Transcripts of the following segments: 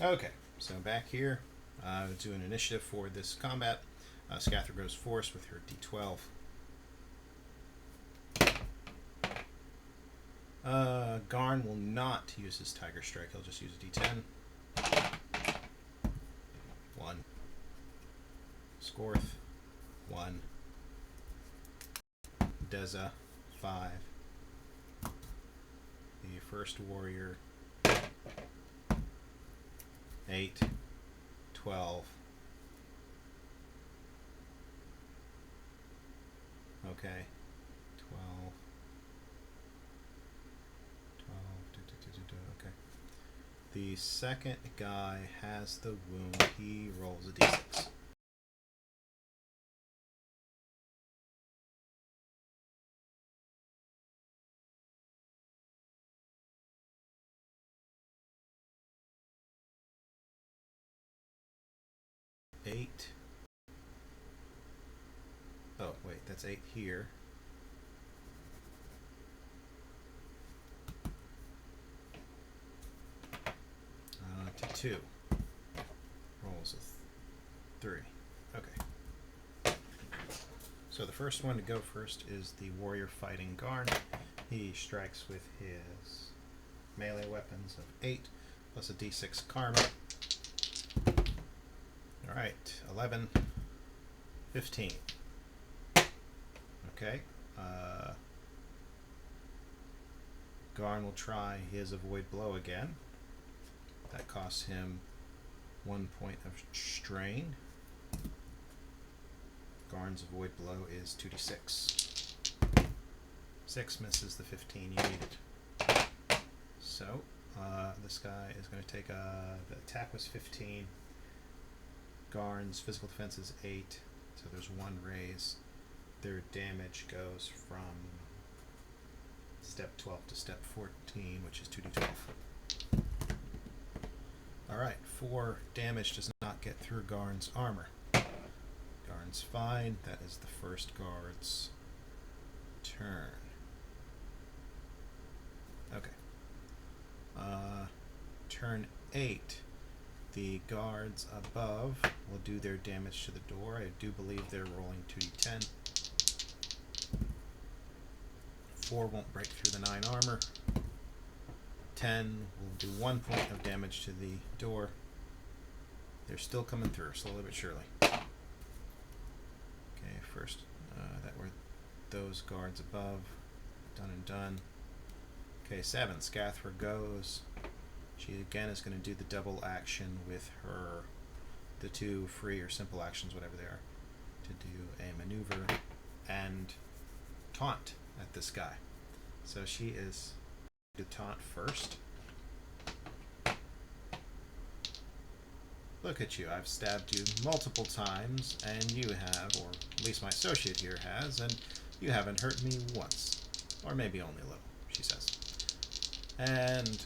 Okay, so back here, do an initiative for this combat. Scathra goes force with her d12. Garn will not use his Tiger Strike. He'll just use a d10. 1. Scorth. 1. Deza. 5. The first warrior. 8. 12. Okay. 12. Okay. The second guy has the wound. He rolls a d6. Eight. Oh, wait, that's 8 here. To 2. Rolls a 3. Okay. So the first one to go first is the warrior fighting Garn. He strikes with his melee weapons of 8 plus a d6 karma. Alright, 11, 15. Okay. Garn will try his avoid blow again. That costs him 1 point of strain. Garn's avoid blow is 2d6. 6 misses the 15 you needed. So, this guy is going to take the attack was 15. Garn's physical defense is 8, so there's 1 raise. Their damage goes from step 12 to step 14, which is 2d12. Alright, 4 damage does not get through Garn's armor. Garn's fine. That is the first guard's turn. Okay. Turn 8. The guards above will do their damage to the door. I do believe they're rolling 2d10. 4 won't break through the 9 armor. 10 will do 1 point of damage to the door. They're still coming through, slowly but surely. Okay, first, that were those guards above. Done and done. Okay, 7. Scathra goes. She again is going to do the double action with the 2 free or simple actions, whatever they are, to do a maneuver and taunt at this guy. So she is to taunt first. Look at you, I've stabbed you multiple times, and you have, or at least my associate here has, and you haven't hurt me once. Or maybe only a little, she says. And,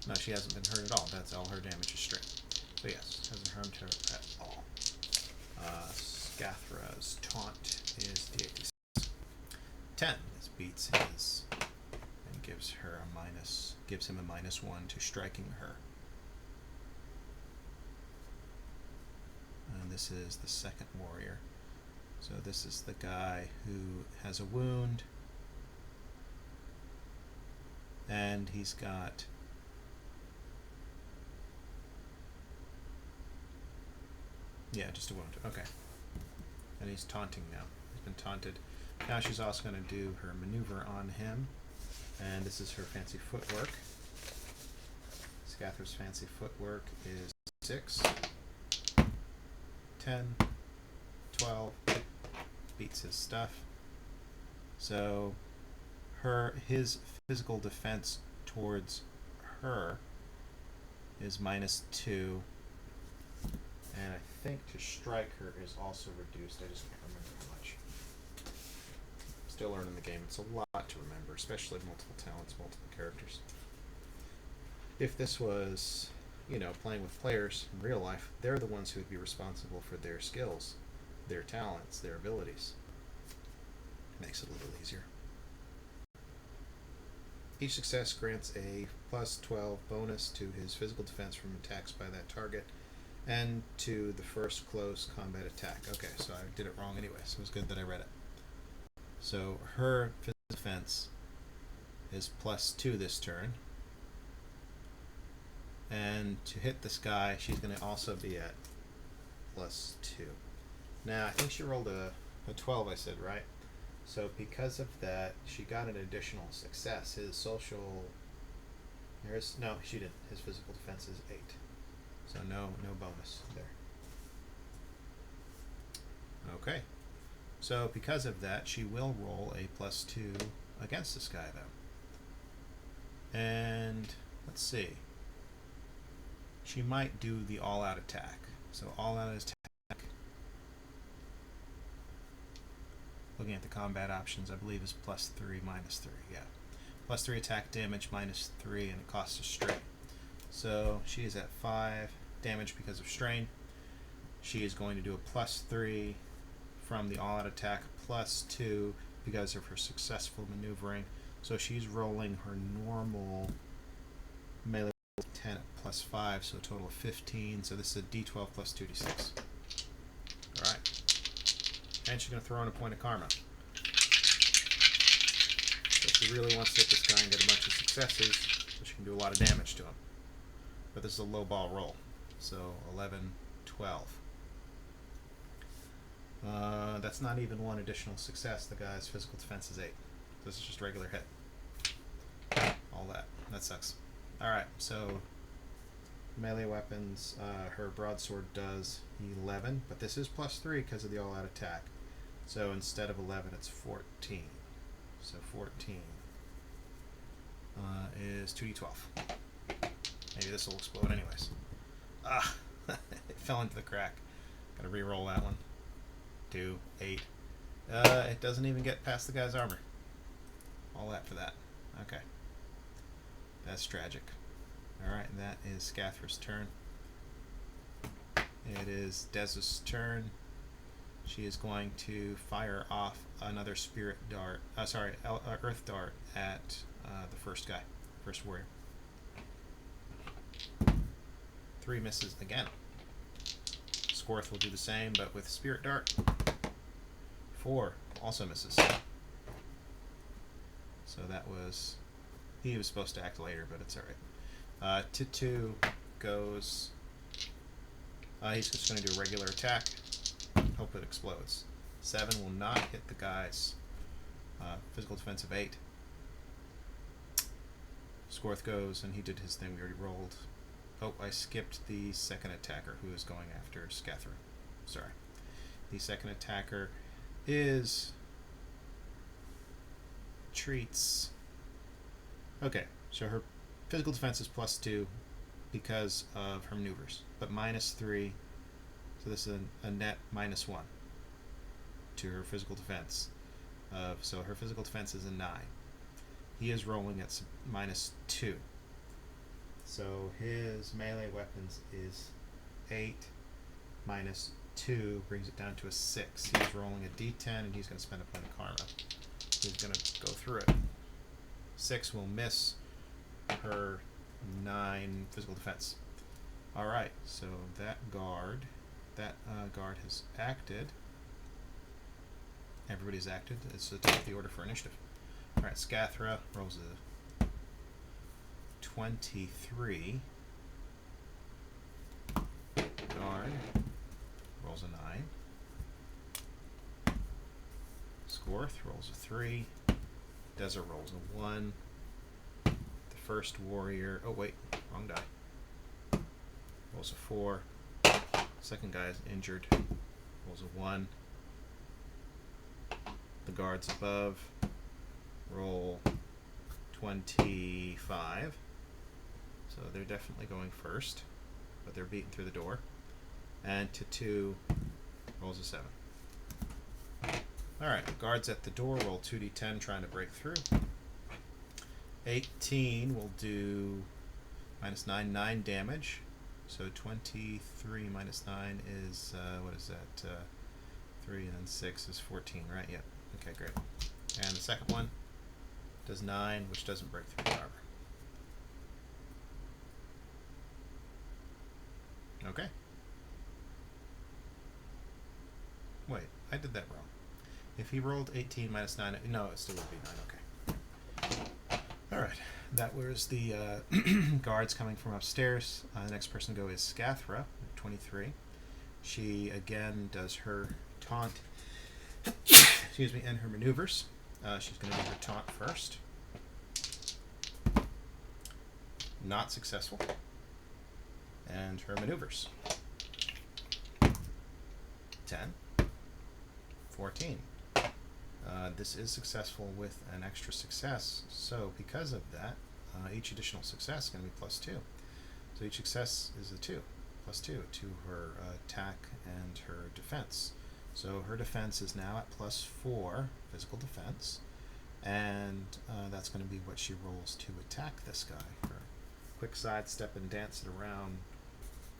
no, she hasn't been hurt at all. That's all her damage is straight. So yes, hasn't harmed her at all. Scathra's taunt is d8d6. 10. This beats his and gives him a -1 to striking her. And this is the second warrior. So this is the guy who has a wound. And he's got just a wound. Okay. And he's taunting now. He's been taunted. Now she's also going to do her maneuver on him. And this is her fancy footwork. Scathra's fancy footwork is 6, 10, 12. Beats his stuff. So his physical defense towards her is -2. And I think to strike her is also reduced. I just can't remember how much. Still learning the game. It's a lot to remember, especially multiple talents, multiple characters. If this was, playing with players in real life, they're the ones who would be responsible for their skills, their talents, their abilities. Makes it a little easier. Each success grants a plus 12 bonus to his physical defense from attacks by that target and to the first close combat attack. Okay, so I did it wrong anyway, so it was good that I read it. So her physical defense is plus 2 this turn. And to hit this guy, she's going to also be at plus 2. Now, I think she rolled a 12, I said, right? So because of that, she got an additional success. His social... No, she didn't. His physical defense is 8. So no bonus there. Okay. So because of that, she will roll a plus 2 against this guy, though. And let's see. She might do the all-out attack. So all-out attack. Looking at the combat options, I believe is plus 3, minus 3. Yeah. Plus 3 attack damage, minus 3, and it costs a strain. So she is at 5 damage because of strain. She is going to do a plus 3 from the all-out attack, plus 2 because of her successful maneuvering. So she's rolling her normal melee 10 at plus 5, so a total of 15. So this is a d12 plus 2d6. Alright. And she's going to throw in a point of karma. So she really wants to hit this guy and get a bunch of successes, so she can do a lot of damage to him. But this is a low ball roll. So 11, 12. That's not even one additional success. The guy's physical defense is 8. This is just regular hit. All that. That sucks. Alright, so melee weapons, her broadsword does 11, but this is plus 3 because of the all-out attack. So instead of 11, it's 14. So 14 is 2d12. Maybe this will explode anyways. Ah, it fell into the crack. Gotta re-roll that one. 2, 8. It doesn't even get past the guy's armor. All that for that. Okay. That's tragic. Alright, that is Scathra's turn. It is Dez's turn. She is going to fire off another spirit dart, earth dart at the first guy, first warrior. 3 misses again. Scorth will do the same, but with spirit dart. 4 also misses. So that was... He was supposed to act later, but it's alright. T2 goes... he's just going to do a regular attack. Hope it explodes. 7 will not hit the guy's physical defense of 8. Scorth goes, and he did his thing. We already rolled. Oh, I skipped the second attacker who is going after Scathra. Sorry. The second attacker is... Treats... Okay, so her physical defense is plus 2 because of her maneuvers, but minus 3, so this is a net minus 1 to her physical defense. So her physical defense is a 9. He is rolling at minus 2. So his melee weapons is 8 minus 2 brings it down to a 6. He's rolling a d10 and he's going to spend a point of karma. He's going to go through it. 6 will miss her 9 physical defense. Alright, so that guard has acted. Everybody's acted. It's the top of the order for initiative. Alright, Scathra rolls a 23. Guard rolls a 9. Scorth rolls a 3. Desert rolls a 1. The first warrior... Oh, wait. Wrong die. Rolls a 4. Second guy is injured. Rolls a 1. The guards above roll 25. So they're definitely going first. But they're beaten through the door. And T2 rolls a 7. Alright, guards at the door roll 2d10 trying to break through. 18 will do minus 9, 9 damage. So 23 minus 9 is, what is that? 3 and then 6 is 14, right? Yep. Okay, great. And the second one Does 9, which doesn't break through the armor. Okay. Wait, I did that wrong. If he rolled 18 minus 9, no, it still would be 9. Okay. All right. That was the guards coming from upstairs. The next person to go is Scathra, 23. She again does her taunt, excuse me, and her maneuvers. She's going to do her taunt first. Not successful. And her maneuvers. 10. 14. This is successful with an extra success, so because of that, each additional success is going to be plus 2. So each success is a 2, plus 2 to her attack and her defense. So her defense is now at plus 4 physical defense, and that's going to be what she rolls to attack this guy. Her quick sidestep and dance it around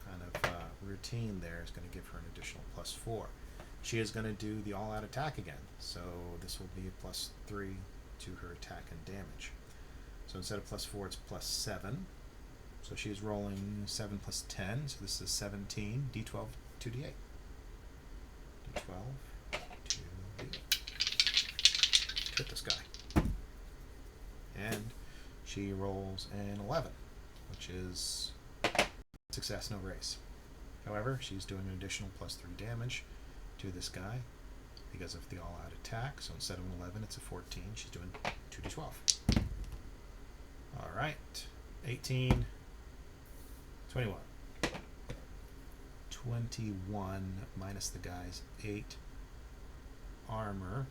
kind of routine there is going to give her an additional plus 4. She is going to do the all-out attack again, so this will be a plus 3 to her attack and damage. So instead of plus 4, it's plus 7. So she's rolling 7 plus 10, so this is 17, d12, 2d8. d12, 2d8. Hit this guy. And she rolls an 11, which is success, no raise. However, she's doing an additional plus 3 damage to this guy because of the all-out attack. So instead of an 11, it's a 14. She's doing 2d12. All right. 18, 21. 21 minus the guy's 8 armor.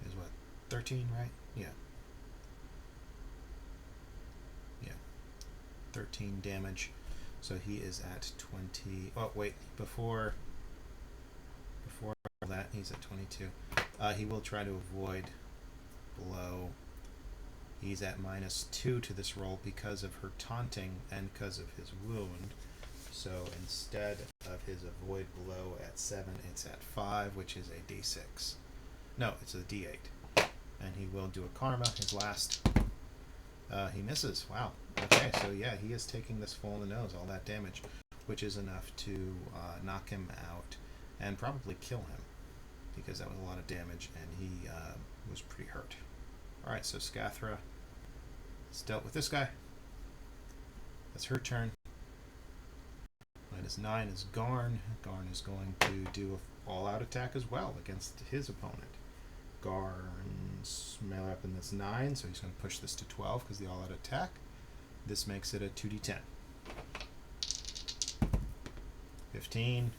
Is what? 13, right? Yeah. 13 damage, so he is at 20. Oh wait, before that he's at 22. He will try to avoid blow. He's at -2 to this roll because of her taunting and because of his wound. So instead of his avoid blow at 7, it's at 5, which is a d6. No, it's a d8. And he will do a karma, his last. He misses. Wow. Okay, so yeah, he is taking this full in the nose, all that damage, which is enough to knock him out and probably kill him, because that was a lot of damage and he was pretty hurt. Alright, so Scathra has dealt with this guy. That's her turn. -9 is Garn. Garn is going to do an all-out attack as well against his opponent. Garn's melee weapon, that's 9, so he's going to push this to 12 because the all-out attack. This makes it a 2d10. 15,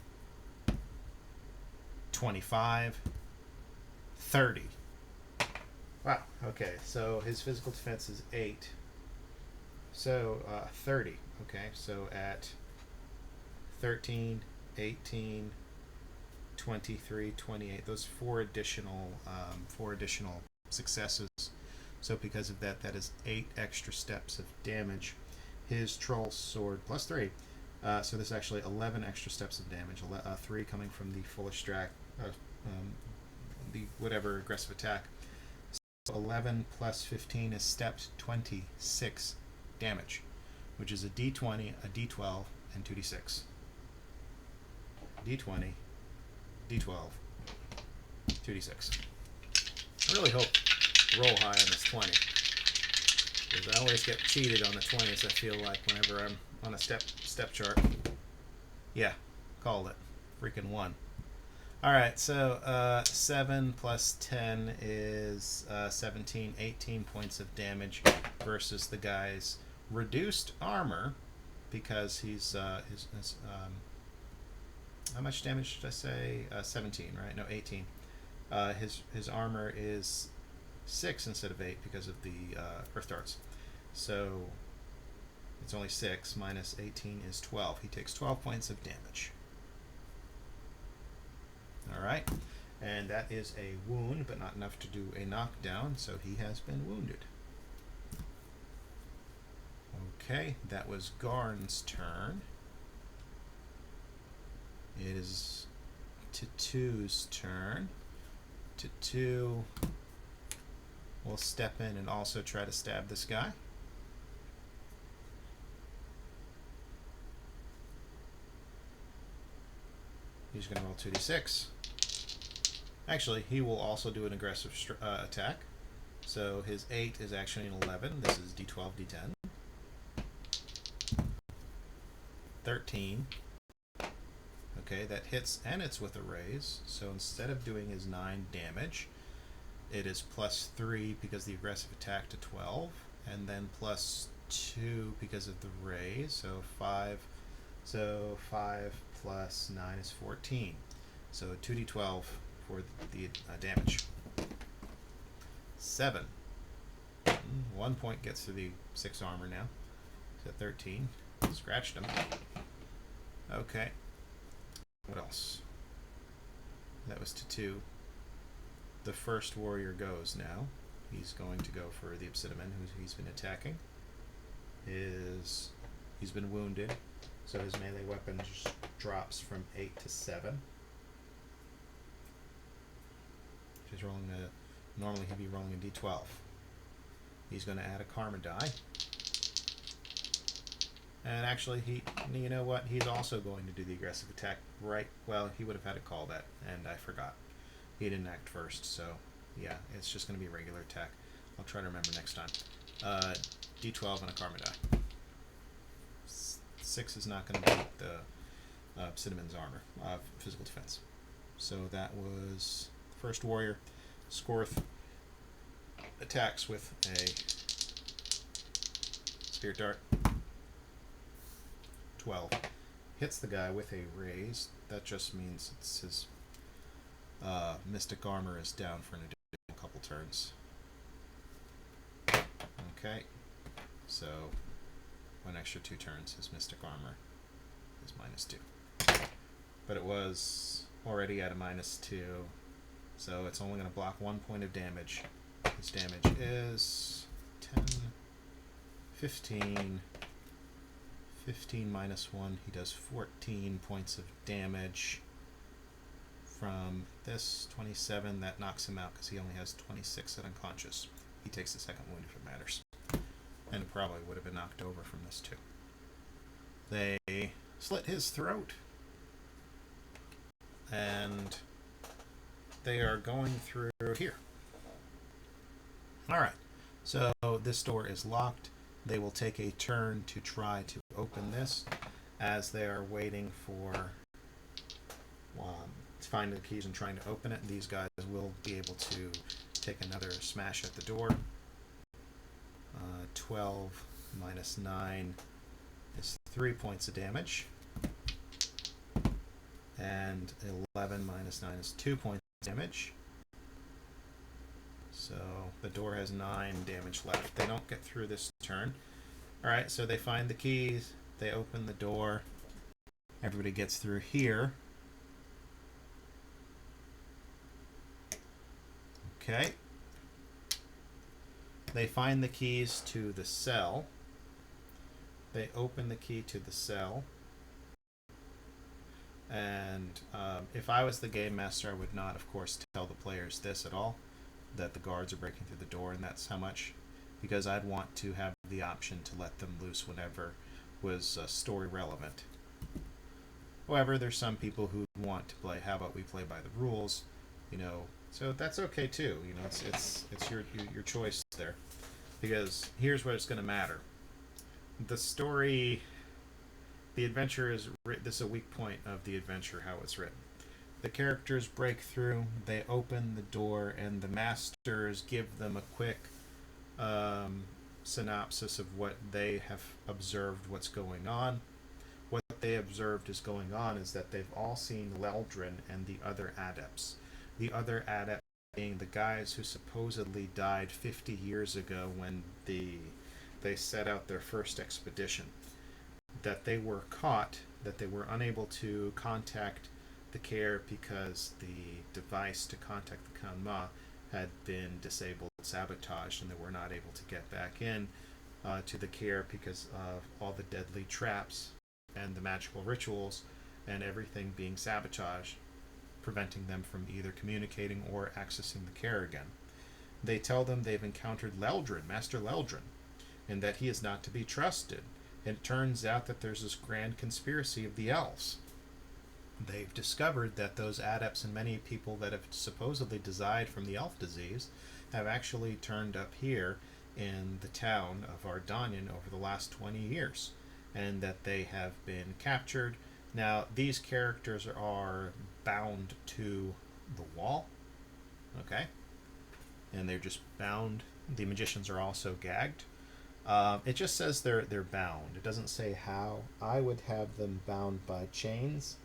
25, 30. Wow, okay, so his physical defense is 8. So 30, okay, so at 13, 18, 23, 28, those four additional successes. So because of that, that is 8 extra steps of damage. His troll sword plus 3. So there's actually 11 extra steps of damage. 3 coming from the foolish track, the whatever aggressive attack. So 11 plus 15 is stepped 26 damage, which is a d20, a d12, and 2d6. d20, d12, 2d6. I really hope roll high on this 20, because I always get cheated on the 20s, I feel like, whenever I'm on a step chart. Yeah, called it. Freaking 1. Alright, so 7 plus 10 is 17, 18 points of damage versus the guy's reduced armor, because he's how much damage did I say? 17, right? No, 18. His armor is 6 instead of 8 because of the earth darts. So it's only 6 minus 18 is 12. He takes 12 points of damage. Alright, and that is a wound, but not enough to do a knockdown, so he has been wounded. Okay, that was Garn's turn. It is Tatu's turn. Tatu will step in and also try to stab this guy. He's going to roll 2d6. Actually, he will also do an aggressive attack. So his 8 is actually an 11. This is d12, d10. 13. Okay, that hits, and it's with a raise. So instead of doing his 9 damage, it is plus 3 because the aggressive attack to 12, and then plus 2 because of the raise. So 5. So 5 plus 9 is 14. So 2d12 for the damage. 7. 1 point gets to the 6 armor now. So 13. Scratched him. Okay. What else? That was to 2. The first warrior goes now. He's going to go for the Obsidian who he's been attacking. He's been wounded, so his melee weapon just drops from 8 to 7. He's rolling normally he'd be rolling a d12. He's going to add a karma die. And actually, you know what? He's also going to do the aggressive attack, right? Well, he would have had to call that, and I forgot. He didn't act first, so yeah, it's just going to be a regular attack. I'll try to remember next time. D12 and a karma die. 6 is not going to beat the Obsidian's armor of physical defense. So that was the first warrior. Scorth attacks with a Spirit Dart. 12. Hits the guy with a raise. That just means it's his mystic armor is down for an additional couple turns. Okay. So 1 extra 2 turns. His mystic armor is -2. But it was already at a -2. So it's only going to block 1 point of damage. His damage is 10, 15... 15 minus 1, he does 14 points of damage from this 27. That knocks him out because he only has 26 at unconscious. He takes the second wound if it matters. And it probably would have been knocked over from this too. They slit his throat. And they are going through here. Alright, so this door is locked. They will take a turn to try to open this as they are waiting for finding the keys and trying to open it. These guys will be able to take another smash at the door. 12 minus 9 is 3 points of damage. And 11 minus 9 is 2 points of damage. So the door has 9 damage left. They don't get through this turn. Alright, so they find the keys. They open the door. Everybody gets through here. Okay. They find the keys to the cell. They open the key to the cell. And if I was the game master, I would not, of course, tell the players this at all. That the guards are breaking through the door, and that's how much, because I'd want to have the option to let them loose whenever was story relevant. However, there's some people who want to play, how about we play by the rules, so that's okay too. It's your choice there, because here's what it's going to matter. The story, the adventure is this is a weak point of the adventure, how it's written. The characters break through, they open the door, and the masters give them a quick synopsis of what they have observed, what's going on. What they observed is going on is that they've all seen Leldrin and the other adepts. The other adepts being the guys who supposedly died 50 years ago when they set out their first expedition. That they were caught, that they were unable to contact the Kaer because the device to contact the Kanma had been disabled, sabotaged, and they were not able to get back in to the Kaer because of all the deadly traps and the magical rituals, and everything being sabotaged, preventing them from either communicating or accessing the Kaer again. They tell them they've encountered Leldrin, Master Leldrin, and that he is not to be trusted. And it turns out that there's this grand conspiracy of the elves. They've discovered that those adepts and many people that have supposedly died from the elf disease have actually turned up here in the town of Ardanyan over the last 20 years, and that they have been captured. Now, these characters are bound to the wall, okay? And they're just bound. The magicians are also gagged. It just says they're bound. It doesn't say how. I would have them bound by chains,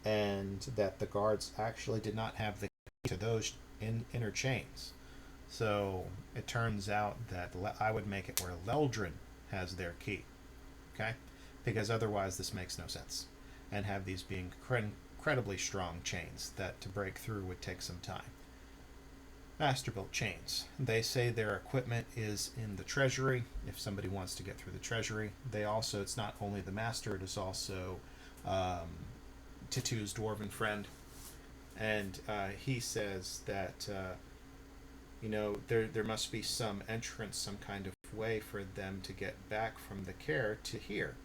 and that the guards actually did not have the key to those inner chains. So it turns out that I would make it where Leldrin has their key, okay? Because otherwise this makes no sense. And have these being incredibly strong chains that to break through would take some time. Master-built chains. They say their equipment is in the treasury, if somebody wants to get through the treasury. They also, it's not only the master, it is also Titu's dwarven friend. And he says that, there must be some entrance, some kind of way for them to get back from the Kaer to here.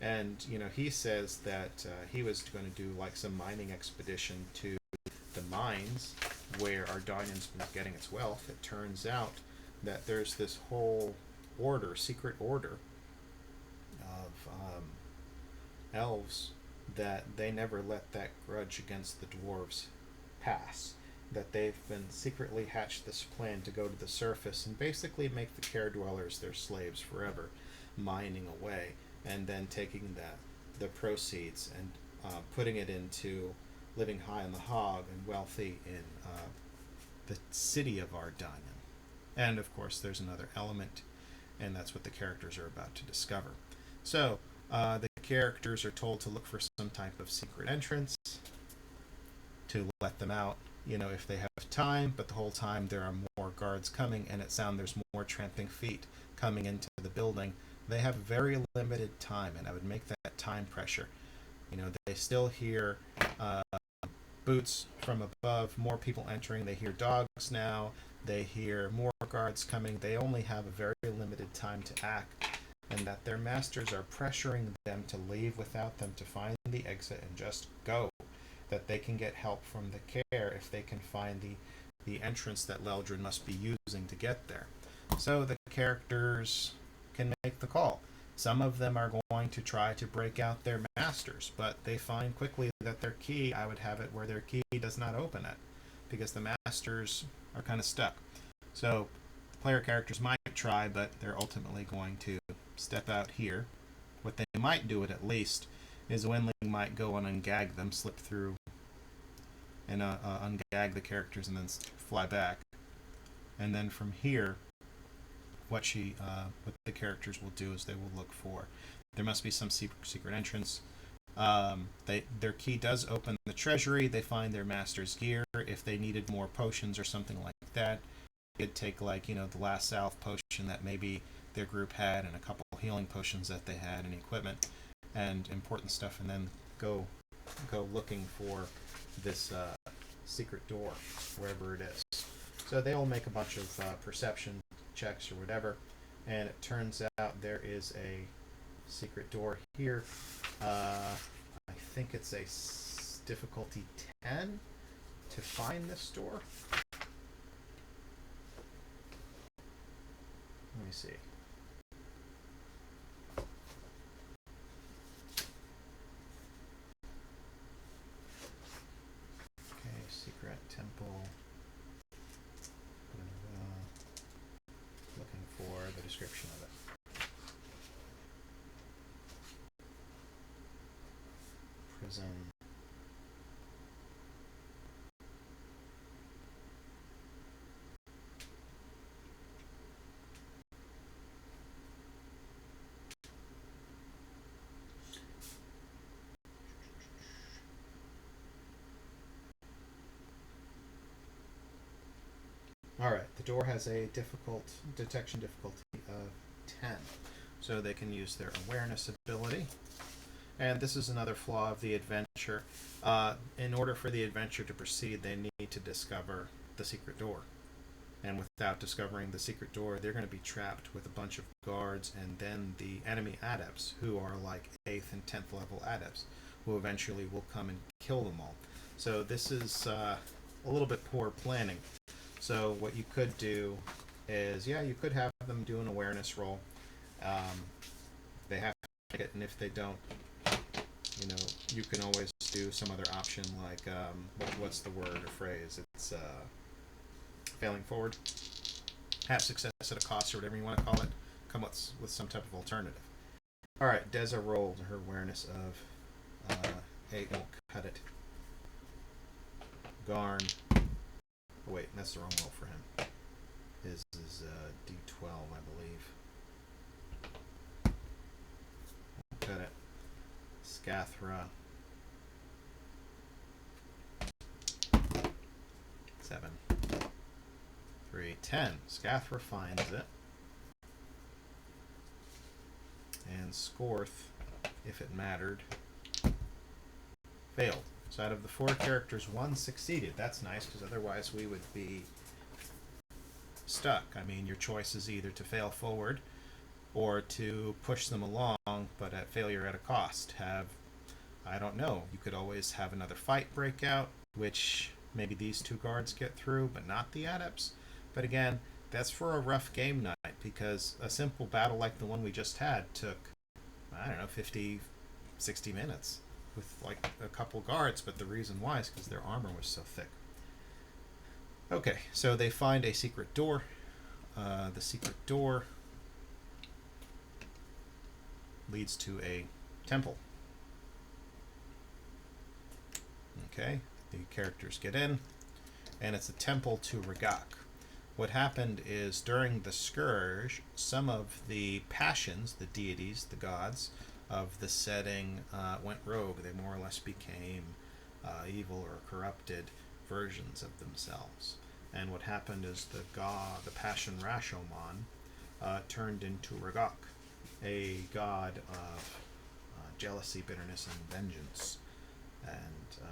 And, he says that he was going to do like some mining expedition to the mines where Ardanyan's been getting its wealth. It turns out that there's this whole order, secret order of elves, that they never let that grudge against the dwarves pass. That they've been secretly hatched this plan to go to the surface and basically make the Kaer dwellers their slaves forever, mining away, and then taking the proceeds and putting it into living high on the hog and wealthy in the city of Ardanyan. And of course there's another element, and that's what the characters are about to discover. So the characters are told to look for some type of secret entrance to let them out, if they have time, but the whole time there are more guards coming, and it sounds there's more tramping feet coming into the building. They have very limited time, and I would make that time pressure. They still hear boots from above, more people entering. They hear dogs now. They hear more guards coming. They only have a very limited time to act, and that their masters are pressuring them to leave without them, to find the exit and just go. That they can get help from the Kaer if they can find the entrance that Leldrin must be using to get there. So the characters can make the call. Some of them are going to try to break out their masters, but they find quickly that their key, I would have it where their key does not open it, because the masters are kind of stuck. So the player characters might try, but they're ultimately going to step out here. What they might do it at least is Wendling might go and ungag them, slip through and ungag the characters and then fly back. And then from here, what the characters will do is they will look for. There must be some secret entrance. Their key does open the treasury. They find their master's gear. If they needed more potions or something like that, it'd take the last salve potion that maybe their group had, and a couple healing potions that they had, and equipment and important stuff, and then go looking for this secret door wherever it is. So they all make a bunch of perception checks or whatever, and it turns out there is a secret door here. I think it's a difficulty 10 to find this door. Let me see. Okay, secret temple. Looking for the description of it. Prison. Alright, the door has a detection difficulty of 10. So they can use their awareness ability. And this is another flaw of the adventure. In order for the adventure to proceed, they need to discover the secret door. And without discovering the secret door, they're going to be trapped with a bunch of guards and then the enemy adepts, who are like 8th and 10th level adepts, who eventually will come and kill them all. So this is a little bit poor planning. So what you could do is, yeah, you could have them do an awareness roll. They have to make it, and if they don't, you know, you can always do some other option, like, what's the word or phrase? It's failing forward. Have success at a cost, or whatever you want to call it. Come with some type of alternative. Alright, Deza rolled her awareness of 8 won't cut it. Garn. Oh, wait, that's the wrong roll for him. His is D12, I believe. Won't cut it. Scathra. 7. 3, 10. Scathra finds it. And Scorth, if it mattered, failed. So out of the 4 characters, 1 succeeded. That's nice, because otherwise we would be stuck. I mean, your choice is either to fail forward or to push them along, but at failure at a cost. I don't know, you could always have another fight break out, which maybe these 2 guards get through, but not the adepts. But again, that's for a rough game night, because a simple battle like the one we just had took, I don't know, 50, 60 minutes with like a couple guards, but the reason why is because their armor was so thick. Okay, so they find a secret door. The secret door leads to a temple. Okay, the characters get in, and it's a temple to Regak. What happened is, during the Scourge, some of the passions, the deities, the gods of the setting, went rogue. They more or less became evil or corrupted versions of themselves. And what happened is the passion Rashomon turned into Regak, a god of jealousy, bitterness, and vengeance. And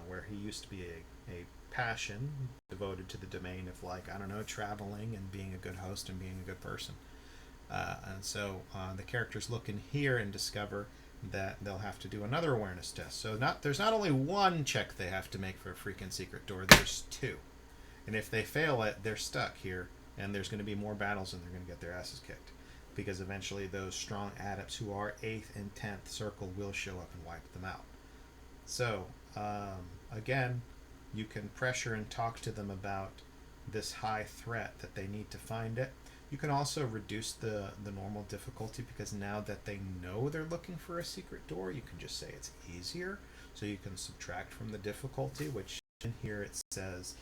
where he used to be a passion devoted to the domain of, like, I don't know, traveling and being a good host and being a good person. And so the characters look in here and discover that they'll have to do another awareness test. So there's not only 1 check they have to make for a freaking secret door, there's 2. And if they fail it, they're stuck here, and there's going to be more battles and they're going to get their asses kicked. Because eventually those strong adepts who are 8th and 10th circle will show up and wipe them out. So, again, you can pressure and talk to them about this high threat, that they need to find it. You can also reduce the normal difficulty, because now that they know they're looking for a secret door, you can just say it's easier. So you can subtract from the difficulty, which in here it says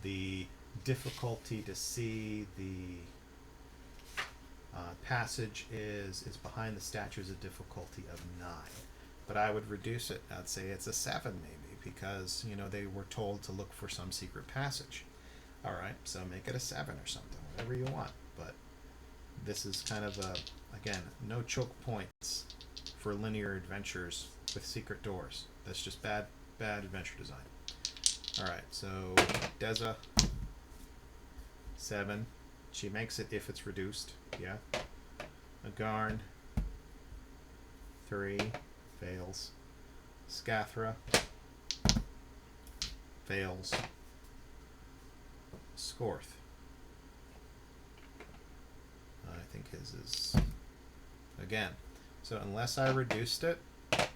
the difficulty to see the passage is behind the statue is a difficulty of 9. But I would reduce it. I'd say it's a 7 maybe, because, you know, they were told to look for some secret passage. All right, so make it a 7 or something, whatever you want. But this is kind of again, no choke points for linear adventures with secret doors. That's just bad adventure design. All right, so Deza, 7. She makes it if it's reduced. Yeah. Agarn, 3. Fails. Scathra fails. Scorth, I think his is again. So unless I reduced it,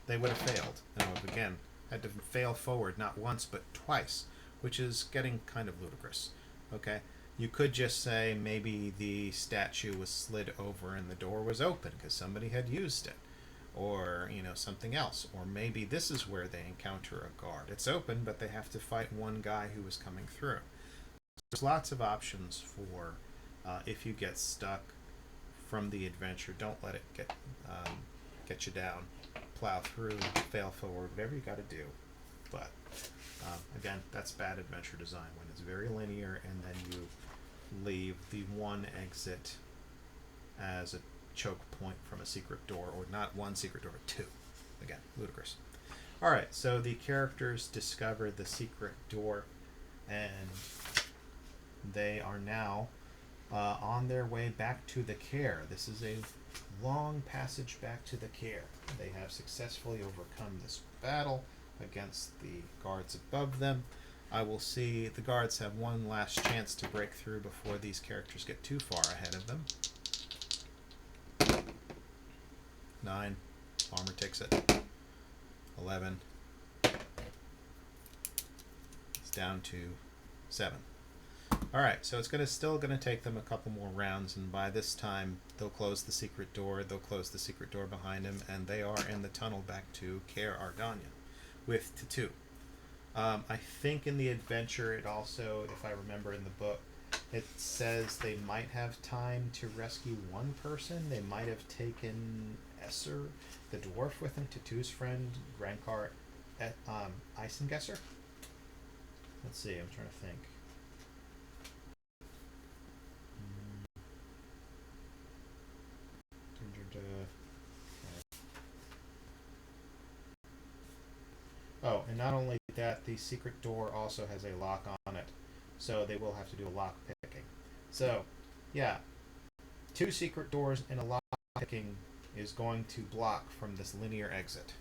they would have failed. And I would have, again, had to fail forward not once but twice, which is getting kind of ludicrous. Okay, you could just say maybe the statue was slid over and the door was open because somebody had used it. Or, you know, something else. Or maybe this is where they encounter a guard. It's open, but they have to fight one guy who is coming through. There's lots of options for if you get stuck from the adventure. Don't let it get you down. Plow through, fail forward, whatever you got to do. But again, that's bad adventure design, when it's very linear and then you leave the 1 exit as a choke point from a secret door, or not 1 secret door, but 2. Again, ludicrous. Alright, so the characters discover the secret door, and they are now on their way back to the Kaer. This is a long passage back to the Kaer. They have successfully overcome this battle against the guards above them. I will see the guards have one last chance to break through before these characters get too far ahead of them. 9. Armor takes it. 11. It's down to 7. Alright, so it's still going to take them a couple more rounds, and by this time they'll close the secret door, behind them, and they are in the tunnel back to Kaer Ardanyan with Tatu. I think in the adventure it also, if I remember in the book, it says they might have time to rescue one person. They might have taken Esser, the dwarf, with him, Tatu's friend, Grankar Eisengesser. Let's see, I'm trying to think. Oh, and not only that, the secret door also has a lock on it, so they will have to do a lock picking. So, yeah, 2 secret doors and a lock picking is going to block from this linear exit.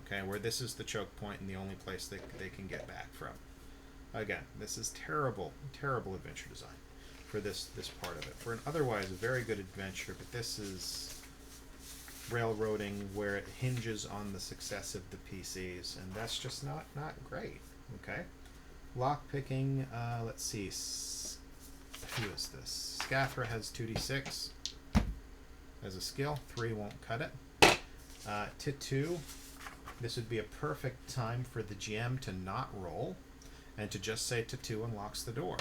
Okay, where this is the choke point and the only place they can get back from. Again, this is terrible, terrible adventure design for this part of it. For an otherwise very good adventure, but this is railroading where it hinges on the success of the PCs, and that's just not great. Okay, lock picking. Let's see. Who is this? Scathra has 2d6 as a skill. 3 won't cut it. Tatu. This would be a perfect time for the GM to not roll and to just say Tatu unlocks the door.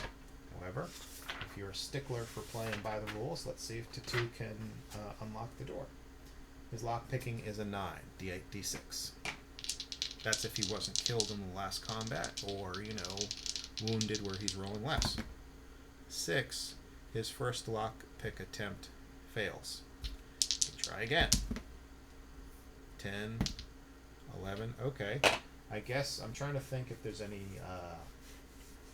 However, if you're a stickler for playing by the rules, let's see if Tatu can unlock the door. His lockpicking is a 9, d8, d6. That's if he wasn't killed in the last combat or, wounded where he's rolling less. 6, his first lockpick attempt fails. Try again. 10, 11, okay. I guess I'm trying to think if there's any...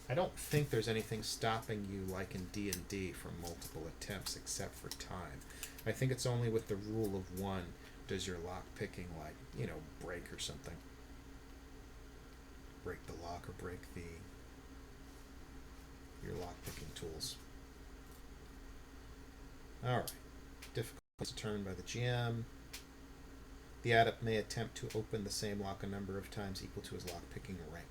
I don't think there's anything stopping you like in D&D from multiple attempts except for time. I think it's only with the rule of 1 does your lock picking, break or something. Break the lock or break your lock picking tools. Alright. Difficulty determined by the GM. The adept may attempt to open the same lock a number of times equal to his lock picking rank.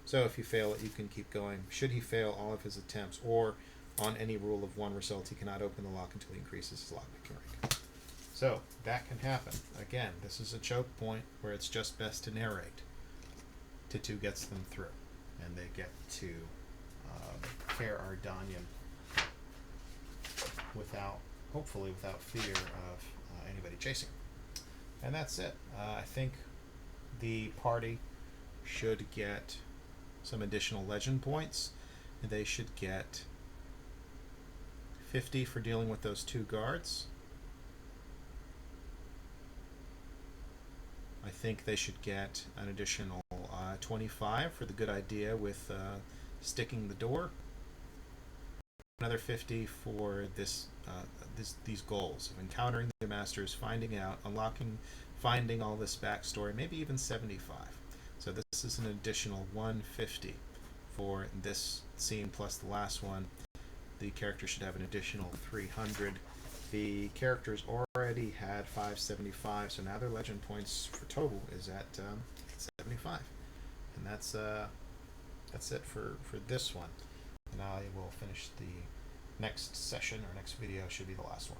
So if you fail it, you can keep going. Should he fail all of his attempts, or on any rule of 1 result, he cannot open the lock until he increases his lockpicking rank. So that can happen. Again, this is a choke point where it's just best to narrate. Tatu gets them through, and they get to Kaer Ardanyan hopefully without fear of anybody chasing. And that's it. I think the party should get some additional legend points. They should get 50 for dealing with those 2 guards. I think they should get an additional 25 for the good idea with sticking the door. Another 50 for these goals of encountering the masters, finding out, unlocking, finding all this backstory, maybe even 75. So this is an additional 150 for this scene plus the last one. The character should have an additional 300. The characters already had 575, so now their legend points for total is at 75. And that's it for this one. And I will finish the next session, or next video should be the last one.